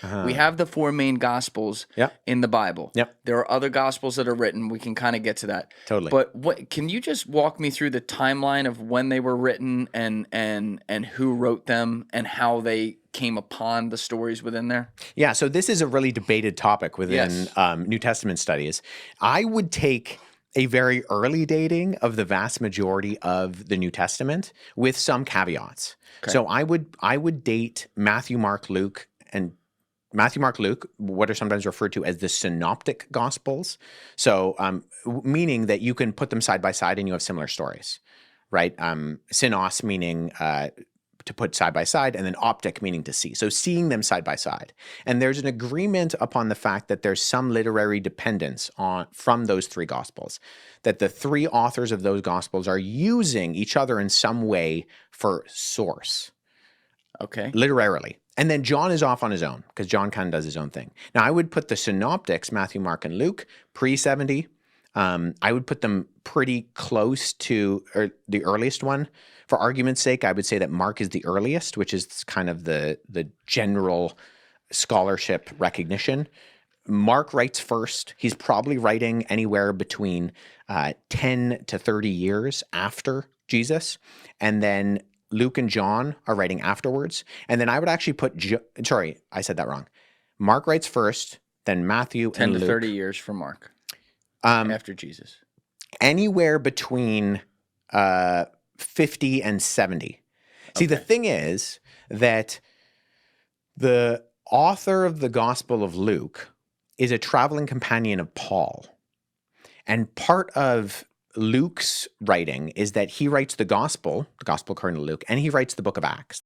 but we have the four main gospels Yep. in the Bible. Yep. There are other gospels that are written. We can kind of get to that. Totally. But what can you just walk me through the timeline of when they were written and who wrote them and how they came upon the stories within there? Yeah, so this is a really debated topic within New Testament studies. I would take a very early dating of the vast majority of the New Testament with some caveats. Okay. So I would date Matthew, Mark, Luke, what are sometimes referred to as the synoptic gospels. So meaning that you can put them side by side and you have similar stories, right? Synos meaning to put side by side, and then optic meaning to see. So seeing them side by side. And there's an agreement upon the fact that there's some literary dependence from those three gospels, that the three authors of those gospels are using each other in some way for source. Okay. Literarily. And then John is off on his own because John kind of does his own thing. Now, I would put the synoptics, Matthew, Mark, and Luke, pre-70. I would put them pretty close to the earliest one. For argument's sake, I would say that Mark is the earliest, which is kind of the general scholarship recognition. Mark writes first. He's probably writing anywhere between 10 to 30 years after Jesus. And then Luke and John are writing afterwards. And then I would actually put, sorry, I said that wrong. Mark writes first, then Matthew and Luke. 10 to 30 years for Mark after Jesus. Anywhere between 50 and 70. See, the thing is that the author of the Gospel of Luke is a traveling companion of Paul. And part of Luke's writing is that he writes the gospel according to Luke, and he writes the book of Acts.